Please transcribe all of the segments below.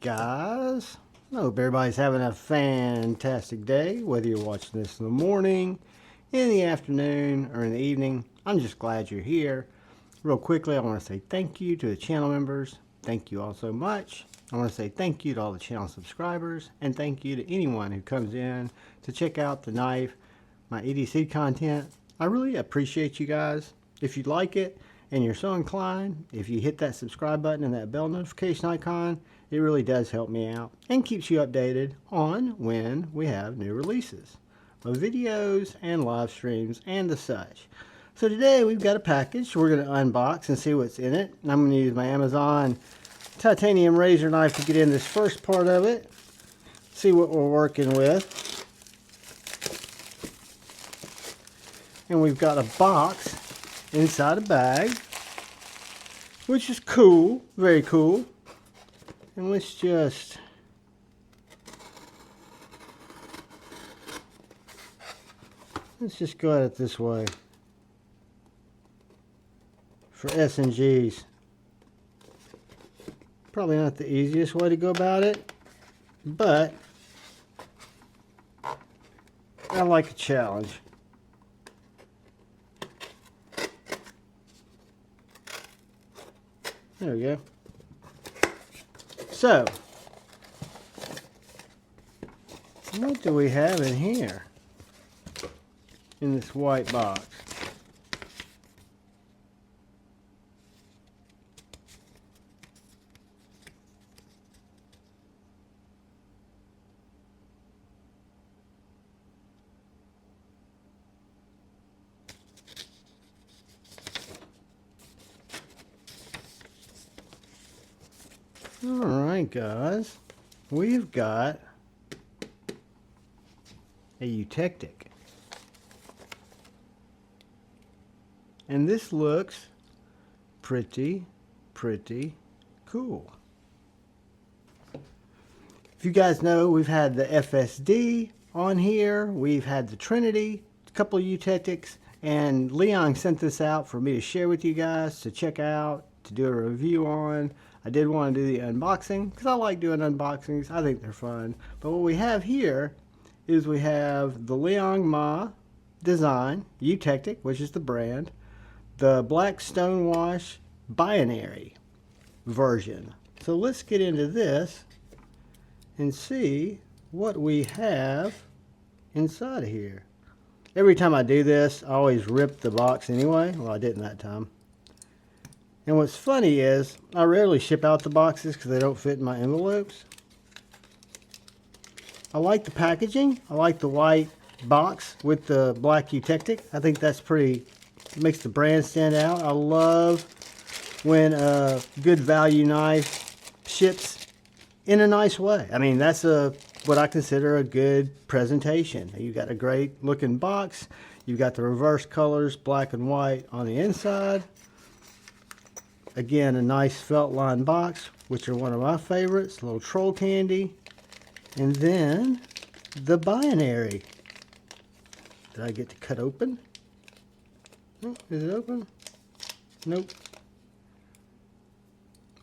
guys. I hope everybody's having a fantastic day, whether you're watching this in the morning, in the afternoon, or in the evening. I'm just glad you're here. Real quickly, I want to say thank you to the channel members. Thank you all so much. I want to say thank you to all the channel subscribers, and thank you to anyone who comes in to check out the knife, my EDC content. I really appreciate you guys. If you like it and you're so inclined, if you hit that subscribe button and that bell notification icon, it really does help me out and keeps you updated on when we have new releases of videos and live streams and the such. So today we've got a package we're going to unbox and see what's in it. I'm going to use my Amazon titanium razor knife to get in this first part of it, see what we're working with. And we've got a box inside a bag, which is cool, very cool. And let's just go at it this way for S&Gs. Probably not the easiest way to go about it, but I like a challenge. There we go. So, what do we have in here in this white box? Alright guys, we've got a Eutectic. And this looks pretty cool. If you guys know, we've had the FSD on here, we've had the Trinity, a couple of Eutectics, and Leon sent this out for me to share with you guys, to check out, to do a review on. I did want to do the unboxing because I like doing unboxings. I think they're fun. But what we have here is we have the Liang Ma design, Eutectic, which is the brand, the Black Stonewash binary version. So let's get into this and see what we have inside of here. Every time I do this, I always rip the box anyway. Well, I didn't that time. And what's funny is, I rarely ship out the boxes because they don't fit in my envelopes. I like the packaging. I like the white box with the black Eutectic. I think that's pretty, makes the brand stand out. I love when a good value knife ships in a nice way. I mean, that's what I consider a good presentation. You've got a great looking box. You've got the reverse colors, black and white on the inside. Again, a nice felt line box, which are one of my favorites. A little troll candy. And then the binary. Did I get to cut open? Oh, is it open? Nope.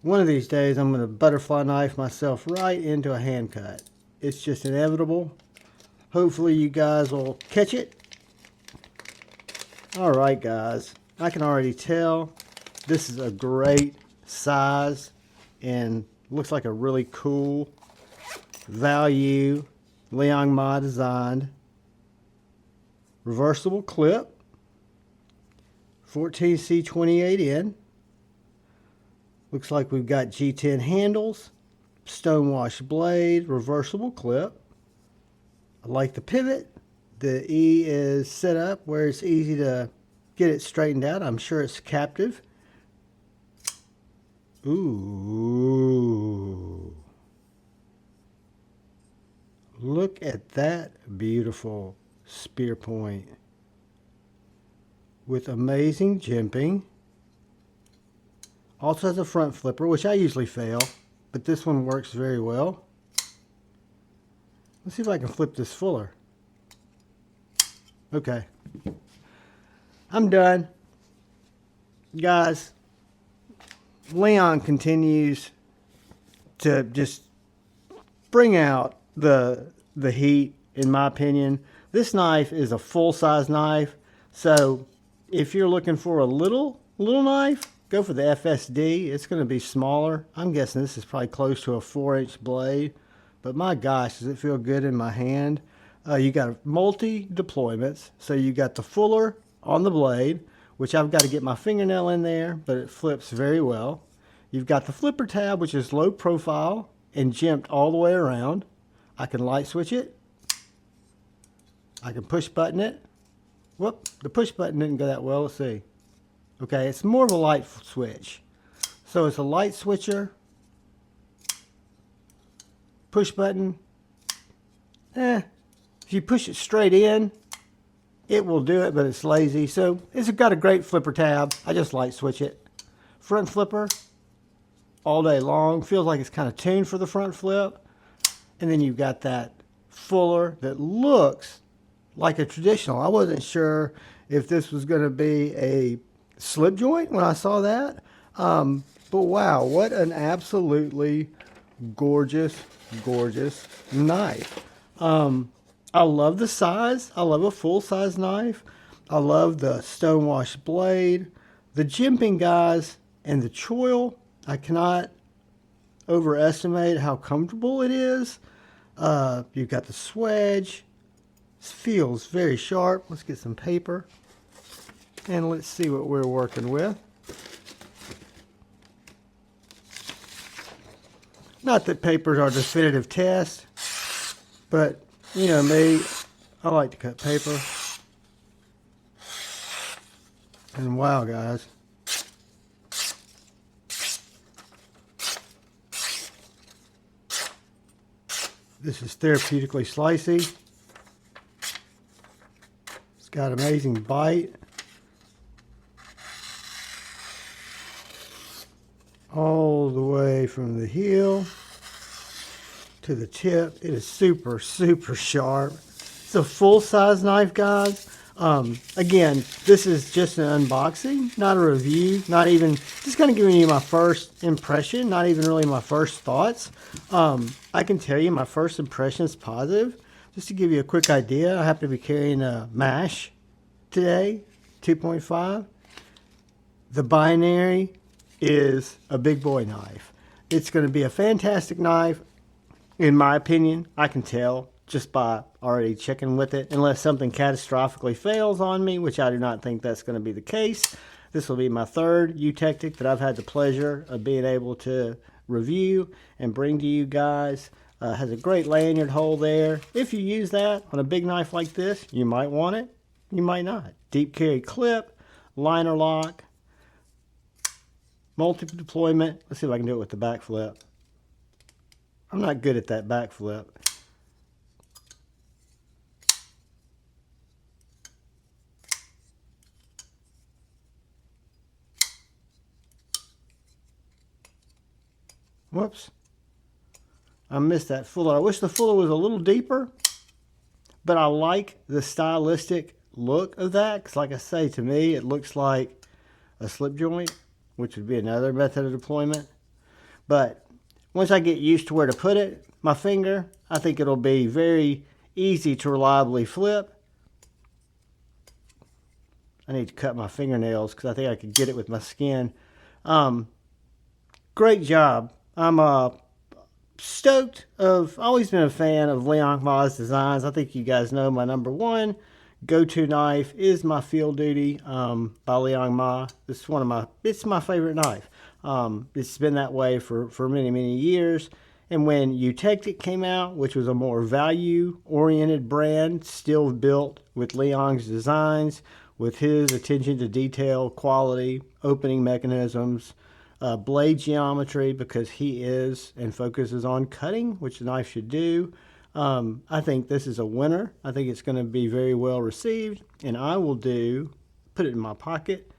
One of these days I'm going to butterfly knife myself right into a hand cut. It's just inevitable. Hopefully you guys will catch it. Alright guys, I can already tell this is a great size and looks like a really cool value Liang Ma designed reversible clip, 14C28N. Looks like we've got G10 handles, stonewash blade, reversible clip. I like the pivot. The E is set up where it's easy to get it straightened out. I'm sure it's captive. Ooh. Look at that beautiful spear point with amazing jimping. Also has a front flipper, which I usually fail, but this one works very well. Let's see if I can flip this fuller. Okay. I'm done. Guys, Leon continues to just bring out the heat, in my opinion. This knife is a full-size knife, so if you're looking for a little knife, go for the FSD. It's going to be smaller. I'm guessing this is probably close to a 4-inch blade, but my gosh, does it feel good in my hand. You got multi-deployments, so you got the fuller on the blade, which I've got to get my fingernail in there, but it flips very well. You've got the flipper tab, which is low profile and jimped all the way around. I can light switch it. I can push button it. Whoop, the push button didn't go that well. Let's see. Okay, it's more of a light switch. So it's a light switcher. Push button. If you push it straight in, it will do it, but it's lazy. So it's got a great flipper tab. I just light switch it. Front flipper, all day long. Feels like it's kind of tuned for the front flip. And then you've got that fuller that looks like a traditional. I wasn't sure if this was going to be a slip joint when I saw that. But wow, what an absolutely gorgeous, gorgeous knife. I love the size. I love a full-size knife. I love the stonewash blade, the jimping, guys, and the choil. I cannot overestimate how comfortable it is. You've got the swedge. This feels very sharp. Let's get some paper and let's see what we're working with. Not that papers are definitive test, but you know me, I like to cut paper. And wow, guys. This is therapeutically slicey. It's got amazing bite. All the way from the heel to the tip. It is super, super sharp. It's a full-size knife, guys. Again, this is just an unboxing, not a review, not even, just kind of giving you my first impression, not even really my first thoughts. I can tell you my first impression is positive. Just to give you a quick idea, I happen to be carrying a MASH today, 2.5. The binary is a big boy knife. It's going to be a fantastic knife, in my opinion. I can tell just by already checking with it, unless something catastrophically fails on me, which I do not think that's going to be the case. This will be my third Eutectic that I've had the pleasure of being able to review and bring to you guys. Has a great lanyard hole there. If you use that on a big knife like this, you might want it, you might not. Deep carry clip, liner lock, multiple deployment. Let's see if I can do it with the back flip. I'm not good at that back flip. Whoops. I missed that fuller. I wish the fuller was a little deeper, but I like the stylistic look of that, because like I say, to me it looks like a slip joint, which would be another method of deployment. But once I get used to where to put it, my finger, I think it'll be very easy to reliably flip. I need to cut my fingernails because I think I could get it with my skin. Great job. I'm stoked. I've always been a fan of Liang Ma's designs. I think you guys know my number one go-to knife is my Field Duty by Liang Ma. This is it's my favorite knife. It's been that way for many, many years. And when Eutectic came out, which was a more value-oriented brand, still built with Liang's designs, with his attention to detail, quality, opening mechanisms, blade geometry, because he is and focuses on cutting, which a knife should do. I think this is a winner. I think it's going to be very well received, and I will put it in my pocket,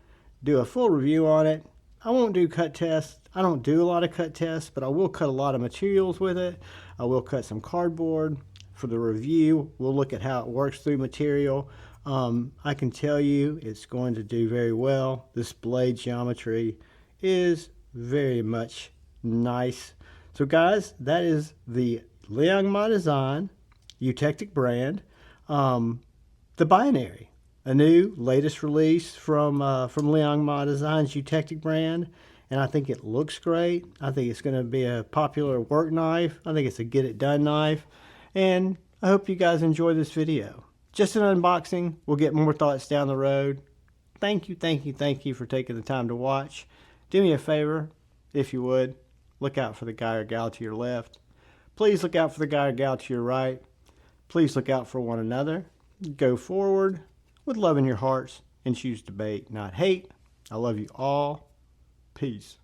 do a full review on it. I won't do cut tests. I don't do a lot of cut tests, but I will cut a lot of materials with it. I will cut some cardboard for the review. We'll look at how it works through material. I can tell you it's going to do very well. This blade geometry is very much nice. So guys, that is the Liangma Design, Eutectic brand, the Binary, a new latest release from Liangma Design's Eutectic brand, and I think it looks great. I think it's going to be a popular work knife. I think it's a get it done knife, and I hope you guys enjoy this video. Just an unboxing. We'll get more thoughts down the road. Thank you for taking the time to watch. Do me a favor, if you would, look out for the guy or gal to your left. Please look out for the guy or gal to your right. Please look out for one another. Go forward with love in your hearts and choose debate, not hate. I love you all. Peace.